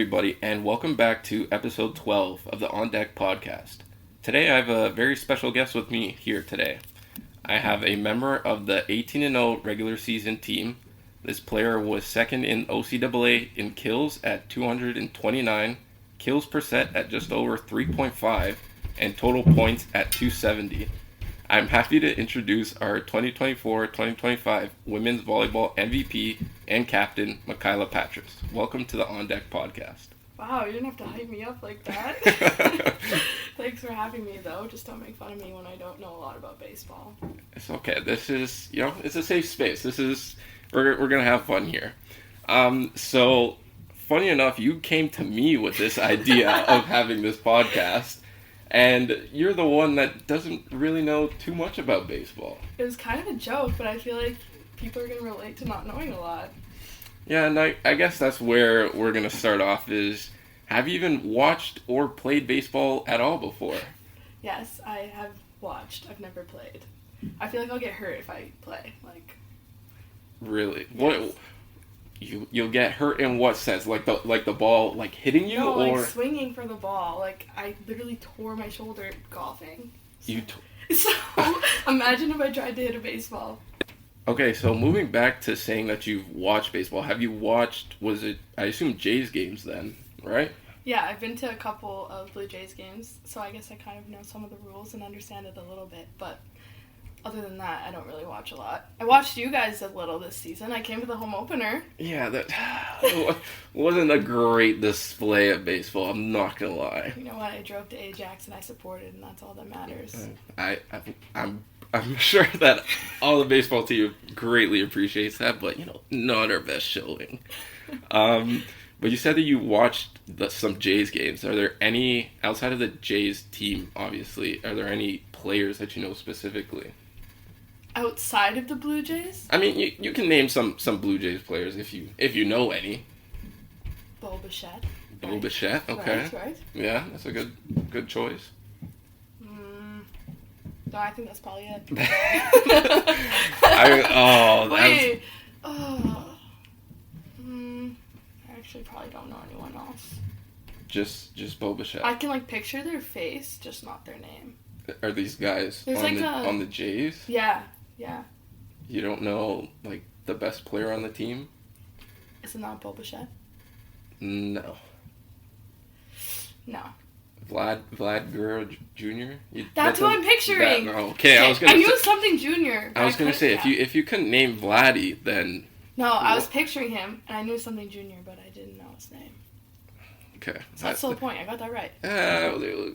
everybody, and welcome back to episode 12 of the On Deck podcast. Today, I have a very special guest with me here today. I have a member of the 18-0 regular season team. This player was second in OCAA in kills at 229, kills per set at just over 3.5, and total points at 270. I'm happy to introduce our 2024-2025 Women's Volleyball MVP and Captain, Mikyla Patras. Welcome to the On Deck podcast. Wow, you didn't have to hype me up like that. Thanks for having me, though. Just don't make fun of me when I don't know a lot about baseball. It's okay. This is, it's a safe space. We're going to have fun here. So, funny enough, you came to me with this idea of having this podcast. And you're the one that doesn't really know too much about baseball. It was kind of a joke, but I feel like people are going to relate to not knowing a lot. Yeah, and I guess that's where we're going to start off is, have you even watched or played baseball at all before? Yes, I have watched. I've never played. I feel like I'll get hurt if I play. Really? Yes. What? You'll get hurt in what sense? Like the ball hitting you, no, or swinging for the ball. I literally tore my shoulder golfing. So Imagine if I tried to hit a baseball. Okay, so moving back to saying that you've watched baseball, have you watched? I assume Jays games then, right? Yeah, I've been to a couple of Blue Jays games, so I guess I kind of know some of the rules and understand it a little bit, but other than that, I don't really watch a lot. I watched you guys a little this season. I came to the home opener. Yeah, that wasn't a great display of baseball, I'm not gonna lie. You know what? I drove to Ajax and I supported, and that's all that matters. I'm sure that all the baseball team greatly appreciates that, but, not our best showing. But you said that you watched some Jays games. Are there any, outside of the Jays team, obviously, are there any players that you know specifically? Outside of the Blue Jays? I mean, you can name some Blue Jays players if you know any. Bo Bichette. Bo Bichette, okay. Right. Yeah, that's a good choice. No, I think that's probably it. Wait. I actually probably don't know anyone else. Just Bo Bichette. I can picture their face, just not their name. Are these guys There's on the Jays? Yeah. You don't know the best player on the team? Is it not Bo Bichette? No. Vlad Guerrero Jr.? That's who I'm picturing. Okay, I knew something junior. I was going to say, if you couldn't name Vladdy, then... No, I was picturing him, and I knew something junior, but I didn't know his name. Okay. So that's the whole point. I got that right.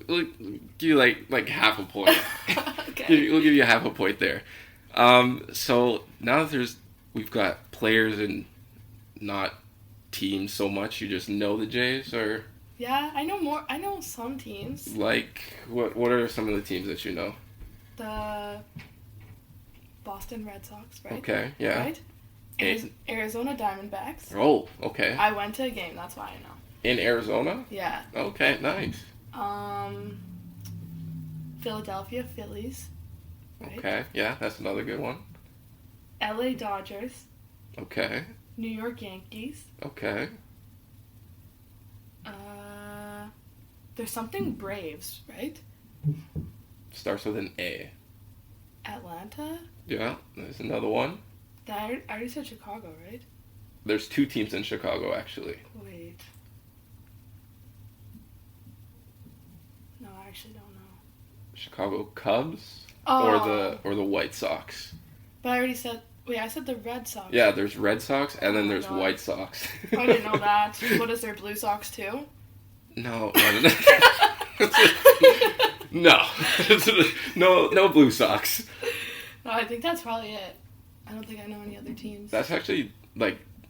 We'll give you half a point. Okay. We'll give you half a point there. So now that we've got players and not teams so much, you just know the Jays, or... Yeah, I know more. I know some teams. What are some of the teams that you know? The Boston Red Sox, right? Okay, yeah. Right? Arizona Diamondbacks. Oh, okay. I went to a game, that's why I know. In Arizona? Yeah. Okay, nice. Philadelphia Phillies. Right? Okay, yeah, that's another good one. LA Dodgers. Okay. New York Yankees. Okay. There's something Braves, right? Starts with an A. Atlanta? Yeah, there's another one. I already said Chicago, right? There's two teams in Chicago, actually. Wait. No, I actually don't know. Chicago Cubs? Oh. Or the White Sox? But I already said... Wait, I said the Red Sox. Yeah, there's Red Sox, and then there's God. White Sox. I didn't know that. What is there, Blue Sox too? No. No Blue Sox. No, I think that's probably it. I don't think I know any other teams. That's actually,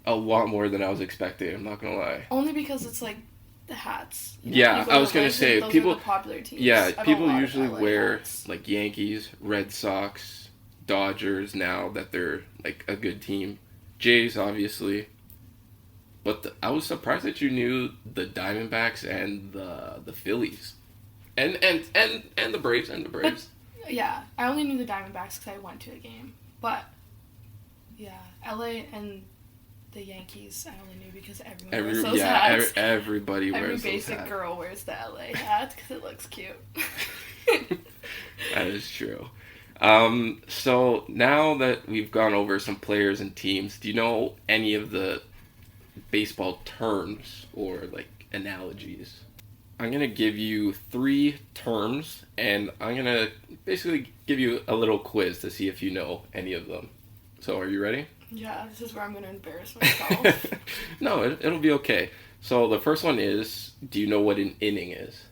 a lot more than I was expecting, I'm not gonna lie. Only because it's, the hats. Yeah, I was gonna say, those people... are the popular teams. Yeah, I people don't usually LA wear, hats. Yankees, Red Sox, Dodgers, now that they're, a good team. Jays, obviously. But I was surprised that you knew the Diamondbacks and the Phillies. And the Braves, But, yeah, I only knew the Diamondbacks because I went to a game. But, yeah, LA and the Yankees, I only knew because everyone wears those Yeah, hats. everybody wears Every those basic hats. girl wears the LA hat because it looks cute. That is true. So now that we've gone over some players and teams, do you know any of the baseball terms or like analogies? I'm gonna give you 3 terms, and I'm gonna basically give you a little quiz to see if you know any of them. So, are you ready? Yeah, this is where I'm going to embarrass myself. No, it'll be okay. So the first one is, do you know what an inning is?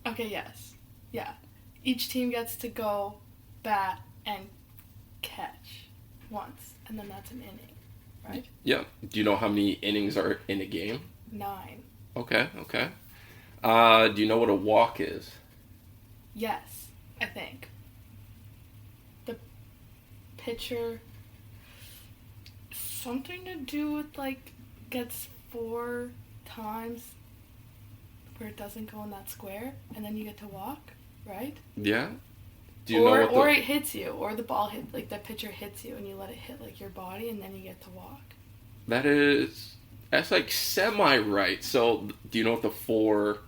Okay, yes. Yeah. Each team gets to go bat and catch once, and then that's an inning, right? Yeah. Do you know how many innings are in a game? 9. Okay. Do you know what a walk is? Yes, I think. The pitcher, something to do with, like, gets 4 times where it doesn't go in that square, and then you get to walk, right? Yeah. Do you know what or it hits you, or the ball hit, like, the pitcher hits you, and you let it hit, like, your body, and then you get to walk. That's like semi-right. So, do you know what the 4...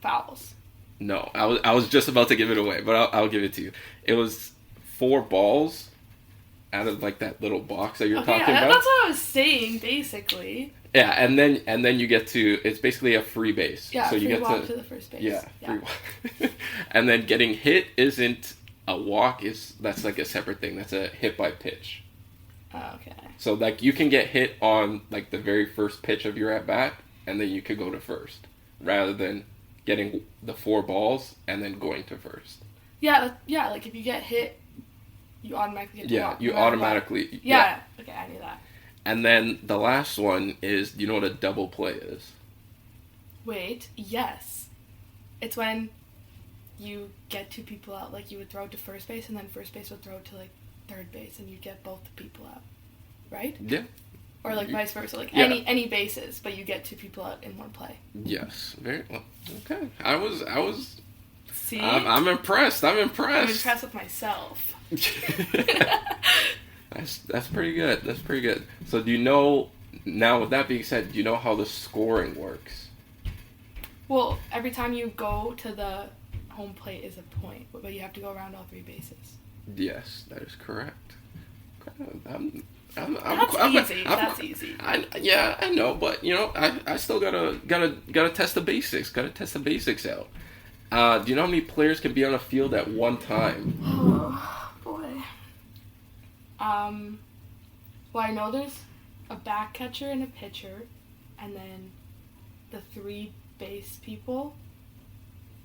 Fouls. No, I was just about to give it away, but I'll give it to you. It was 4 balls out of like that little box that you're talking about. That's what I was saying, basically. Yeah, and then you get to, it's basically a free base. Yeah, so you free get walk to the first base. Yeah, free walk. And then getting hit isn't a walk. That's like a separate thing. That's a hit by pitch. Oh, okay. So like you can get hit on like the very first pitch of your at bat, and then you could go to first, rather than getting the 4 balls and then going to first. Yeah. Like if you get hit, you automatically get to walk. Yeah, you automatically. Yeah. Okay, I knew that. And then the last one is, do you know what a double play is? Wait, yes. It's when you get 2 people out, like you would throw it to first base, and then first base would throw it to like third base, and you'd get both the people out, right? Yeah. Or like vice versa, like any bases, but you get 2 people out in one play. Yes, very well. Okay, I was. See, I'm impressed. I'm impressed with myself. That's pretty good. That's pretty good. So do you know, now with that being said, do you know how the scoring works? Well, every time you go to the home plate is a point, but you have to go around all 3 bases. Yes, that is correct. That's easy. I know, but you know, I still gotta test the basics. Gotta test the basics out. Do you know how many players can be on a field at one time? Oh boy. Well, I know there's a back catcher and a pitcher, and then the 3 base people,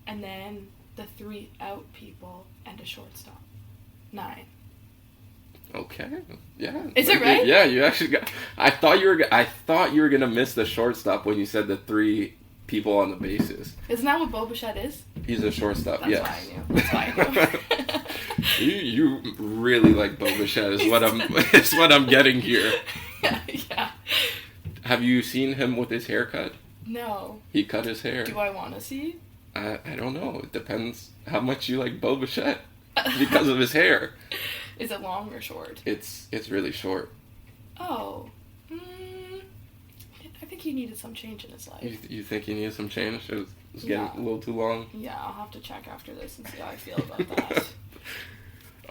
and then the 3 out people, and a shortstop. 9. Okay. Yeah. Is it right? Yeah, you actually got. I thought you were gonna miss the shortstop when you said the 3 people on the bases. Isn't that what Bo Bichette is? He's a shortstop. That's why I knew. You really like Bo Bichette is what I'm getting here. Yeah. Have you seen him with his haircut? No. He cut his hair. Do I want to see? I don't know. It depends how much you like Bo Bichette because of his hair. Is it long or short? It's really short. Oh. I think he needed some change in his life. You think he needed some change? It's getting a little too long? Yeah, I'll have to check after this and see how I feel about that.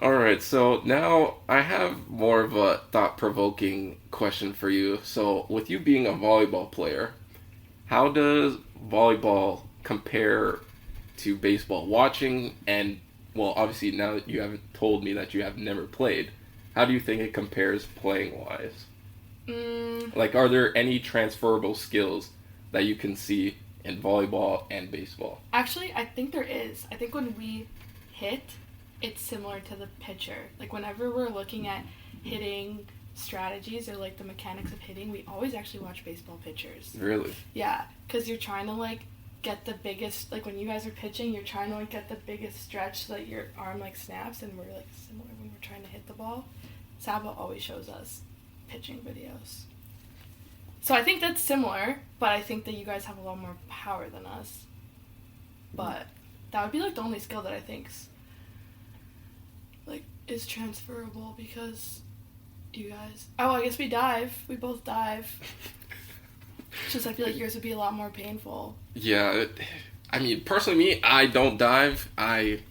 Alright, so now I have more of a thought-provoking question for you. So, with you being a volleyball player, how does volleyball compare to baseball? Watching and, well, obviously now that you haven't told me that you have never played, how do you think it compares playing-wise? Like, are there any transferable skills that you can see in volleyball and baseball? Actually, I think there is. I think when we hit, it's similar to the pitcher. Like, whenever we're looking at hitting strategies or, like, the mechanics of hitting, we always actually watch baseball pitchers. Really? Yeah, because you're trying to, like, get the biggest, like, when you guys are pitching, you're trying to, like, get the biggest stretch so that your arm, like, snaps, and we're, like, similar when we're trying to hit the ball. Saba always shows us pitching videos. So I think that's similar, but I think that you guys have a lot more power than us. But that would be, like, the only skill that I think's, like, is transferable, because You guys? Oh, I guess we dive. We both dive. It's just I feel like yours would be a lot more painful. Yeah, I mean, personally, me, I don't dive. I've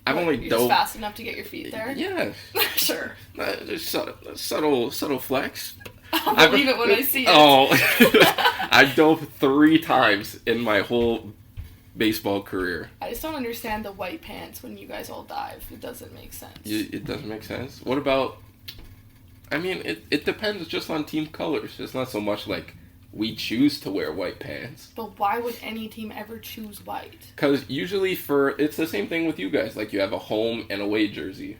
only You're dove. just fast enough to get your feet there? Yeah. Sure. Just subtle flex. I'll believe it when I see it. Oh, I dove 3 times in my whole baseball career. I just don't understand the white pants when you guys all dive. It doesn't make sense. It doesn't make sense. What about? I mean, it depends just on team colors. It's not so much like we choose to wear white pants. But why would any team ever choose white? Because usually it's the same thing with you guys. Like, you have a home and away jersey.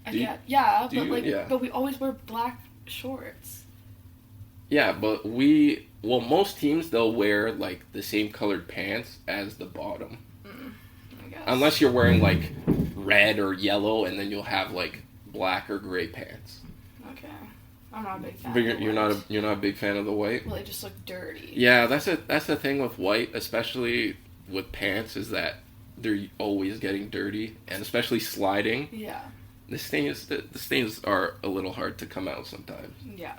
But we always wear black shorts. Yeah, but most teams, they'll wear, like, the same colored pants as the bottom. I guess. Unless you're wearing, like, red or yellow, and then you'll have, like, black or gray pants. Okay. I'm not a big fan But of you're not a big fan of the white? Well, they just look dirty. Yeah, that's the thing with white, especially with pants, is that they're always getting dirty, and especially sliding. Yeah. The stains are a little hard to come out sometimes. Yeah.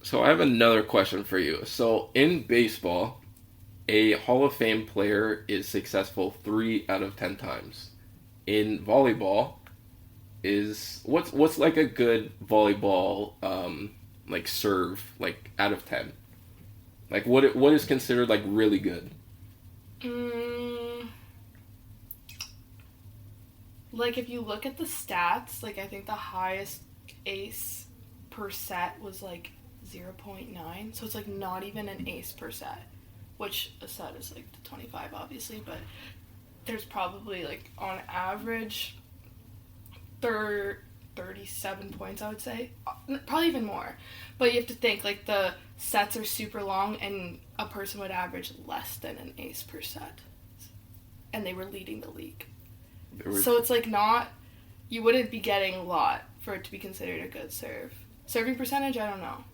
So I have another question for you. So in baseball, a Hall of Fame player is successful 3 out of 10 times. In volleyball, what's like a good volleyball like serve, like, out of 10? Like, what is considered, like, really good? Like, if you look at the stats, like, I think the highest ace per set was like 0.9, so it's like not even an ace per set, which a set is like 25 obviously, but there's probably, like, on average 37 points, I would say, probably even more. But you have to think, like, the sets are super long and a person would average less than an ace per set, and they were leading the league. So it's like you wouldn't be getting a lot for it to be considered a good serve. Serving percentage, I don't know.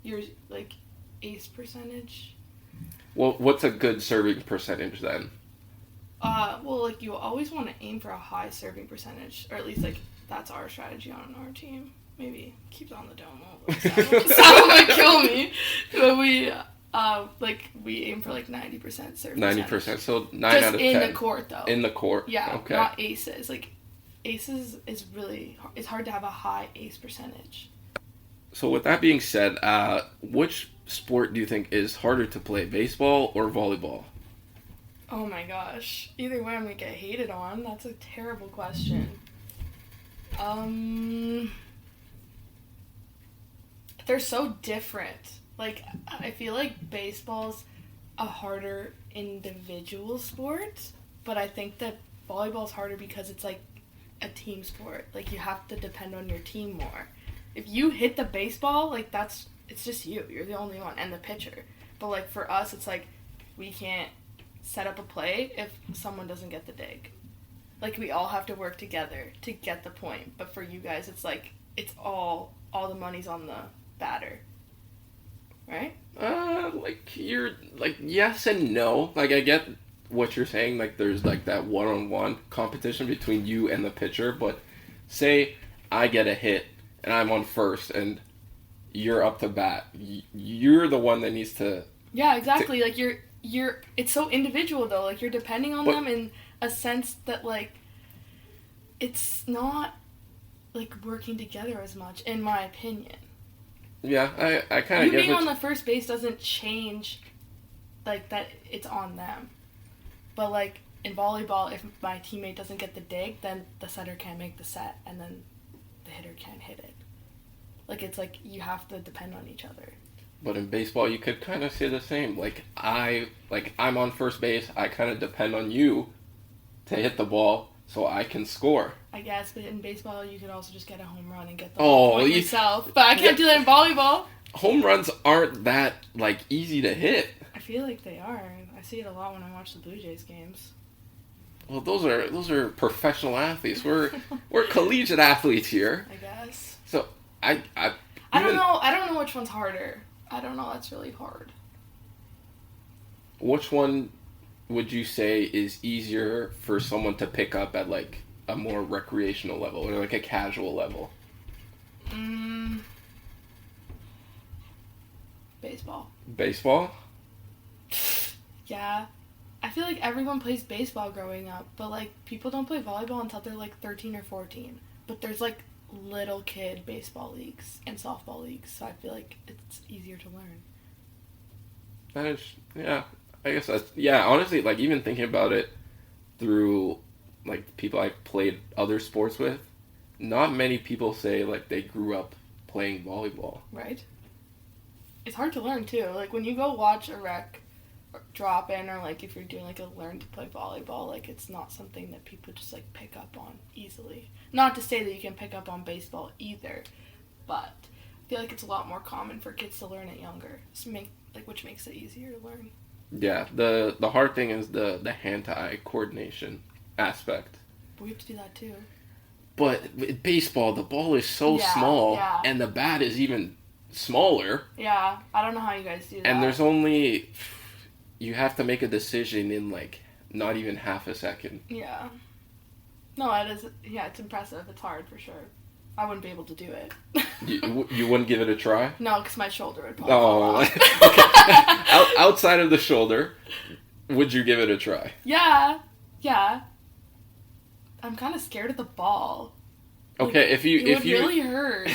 Your, like, ace percentage? Well, what's a good serving percentage then? Well, like, you always want to aim for a high serving percentage, or at least, like, that's our strategy on our team. Maybe keep it on the dome. That might kill me. But we aim for, like, 90% serving 90%, so 9 just out of 10. in the court, though. In the court? Yeah, okay. Not aces. Like, aces is really, it's hard to have a high ace percentage. So with that being said, which sport do you think is harder to play, baseball or volleyball? Oh my gosh. Either way I'm going to get hated on. That's a terrible question. They're so different. Like, I feel like baseball's a harder individual sport, but I think that volleyball's harder because it's like a team sport. Like, you have to depend on your team more. If you hit the baseball, like, it's just you. You're the only one, and the pitcher. But, like, for us, it's like we can't set up a play if someone doesn't get the dig. Like, we all have to work together to get the point. But for you guys, it's like, it's all the money's on the batter. Right? Yes and no. Like, I get what you're saying. Like, there's, like, that one-on-one competition between you and the pitcher. But say I get a hit and I'm on first and you're up to bat. You're the one that needs to... Yeah, exactly. Like, you're it's so individual, though. Like, you're depending on them in a sense that, like, it's not, like, working together as much, in my opinion. Yeah, I kind of you get being on the first base doesn't change, like, that it's on them. But, like, in volleyball, if my teammate doesn't get the dig, then the setter can't make the set, and then the hitter can't hit it. Like, it's like you have to depend on each other. But in baseball, you could kind of say the same. Like, I'm on first base. I kind of depend on you to hit the ball so I can score. I guess, but in baseball, you could also just get a home run and get the point yourself. But I can't do that in volleyball. Home runs aren't that, like, easy to hit. I feel like they are. I see it a lot when I watch the Blue Jays games. Well, those are professional athletes. We're collegiate athletes here. I guess. So I don't know. I don't know which one's harder. I don't know. That's really hard. Which one would you say is easier for someone to pick up at, like, a more recreational level or, like, a casual level? baseball. Baseball? Yeah. I feel like everyone plays baseball growing up, but, like, people don't play volleyball until they're, like, 13 or 14. But there's, like, little kid baseball leagues and softball leagues, so I feel like it's easier to learn. That is, yeah. I guess that's, yeah, honestly, like, even thinking about it through, like, people I've played other sports with, not many people say, like, they grew up playing volleyball. Right? It's hard to learn, too. Like, when you go watch a rec drop in, or, like, if you're doing, like, a learn to play volleyball, like, it's not something that people just, like, pick up on easily. Not to say that you can pick up on baseball either, but I feel like it's a lot more common for kids to learn it younger, which makes it easier to learn. Yeah, the hard thing is the hand-to-eye coordination aspect. But we have to do that, too. But with baseball, the ball is so small, and the bat is even smaller. Yeah, I don't know how you guys do that. And there's only... You have to make a decision in, like, not even half a second. Yeah. No, it is... Yeah, it's impressive. It's hard, for sure. I wouldn't be able to do it. You wouldn't give it a try? No, because my shoulder would probably fall off. Okay. Outside of the shoulder, would you give it a try? Yeah. I'm kind of scared of the ball. Okay, it would really hurt.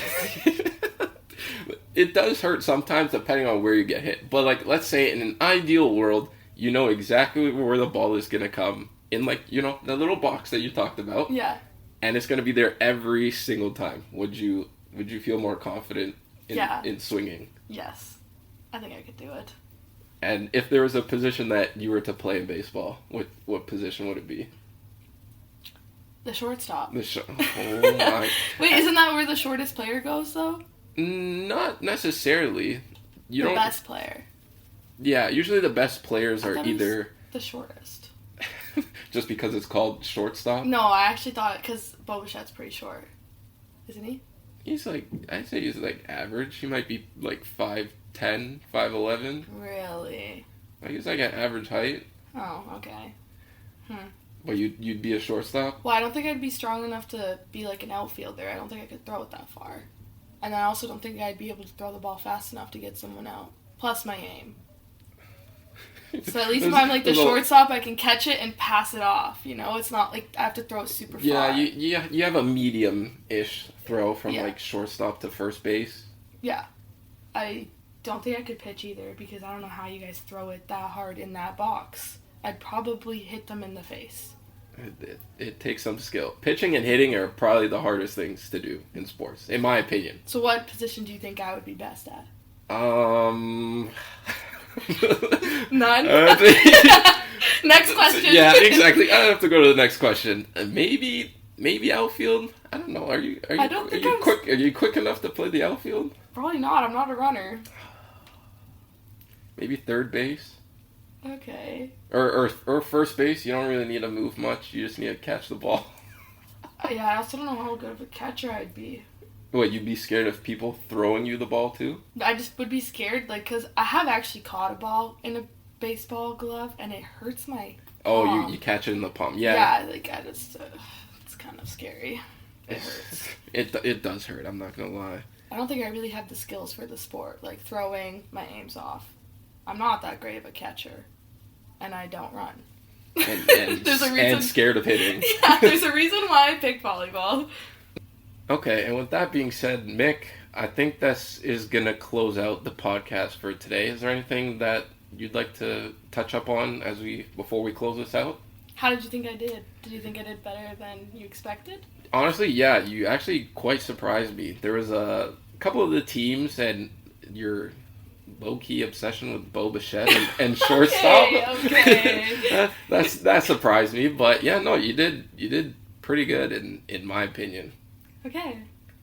It does hurt sometimes depending on where you get hit. But, like, let's say in an ideal world, you know exactly where the ball is going to come in, like, you know, the little box that you talked about. Yeah. And it's going to be there every single time. Would you feel more confident in swinging? Yes. I think I could do it. And if there was a position that you were to play in baseball, what position would it be? The shortstop. Oh my. Wait, isn't that where the shortest player goes, though? Not necessarily. The best player. Yeah, usually the best players are either... the shortest. Just because it's called shortstop? No, I actually thought it because Bo Bichette's pretty short. Isn't he? He's like, I'd say he's like average. He might be like 5'10", 5'11". Really? Like he's like an average height. Oh, okay. But you'd be a shortstop? Well, I don't think I'd be strong enough to be like an outfielder. I don't think I could throw it that far. And I also don't think I'd be able to throw the ball fast enough to get someone out. Plus my aim. So at least if I'm like the shortstop, I can catch it and pass it off. You know, it's not like I have to throw it super far. Yeah, you have a medium-ish throw from like shortstop to first base. Yeah. I don't think I could pitch either because I don't know how you guys throw it that hard in that box. I'd probably hit them in the face. It takes some skill. Pitching and hitting are probably the hardest things to do in sports, in my opinion. So what position do you think I would be best at? None? Next question. Yeah, exactly. I have to go to the next question. Maybe outfield? I don't know. Are you quick? Are you quick enough to play the outfield? Probably not. I'm not a runner. Maybe third base? Okay. Or first base. You don't really need to move much. You just need to catch the ball. Yeah, I also don't know how good of a catcher I'd be. What, you'd be scared of people throwing you the ball too? I just would be scared, like, because I have actually caught a ball in a baseball glove, and it hurts my palm. Oh, you catch it in the palm. Yeah. Yeah, like, it's kind of scary. It hurts. It does hurt, I'm not going to lie. I don't think I really have the skills for the sport, like throwing, my aim's off. I'm not that great of a catcher, and I don't run. And There's a reason. And scared of hitting. Yeah, there's a reason why I picked volleyball. Okay, and with that being said, Mick, I think this is going to close out the podcast for today. Is there anything that you'd like to touch up on before we close this out? How did you think I did? Did you think I did better than you expected? Honestly, yeah, you actually quite surprised me. There was a couple of the teams and your low-key obsession with Bo Bichette and shortstop. Okay. that surprised me, but yeah, no, you did pretty good in my opinion. Okay.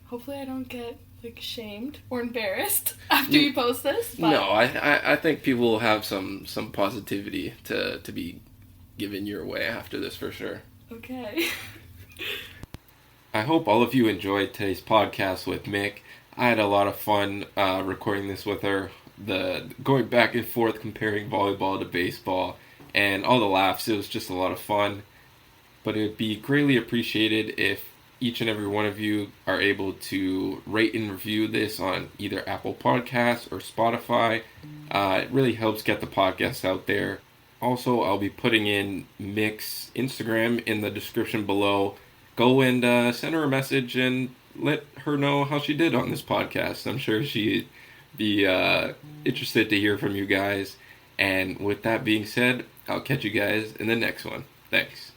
Hopefully I don't get like shamed or embarrassed after you post this. But... No, I think people will have some positivity to be given your way after this for sure. Okay. I hope all of you enjoyed today's podcast with Mick. I had a lot of fun recording this with her. Going back and forth comparing volleyball to baseball and all the laughs. It was just a lot of fun. But it would be greatly appreciated if each and every one of you are able to rate and review this on either Apple Podcasts or Spotify. It really helps get the podcast out there. Also, I'll be putting in Mick's Instagram in the description below. Go and send her a message and let her know how she did on this podcast. I'm sure she'd be interested to hear from you guys. And with that being said, I'll catch you guys in the next one. Thanks.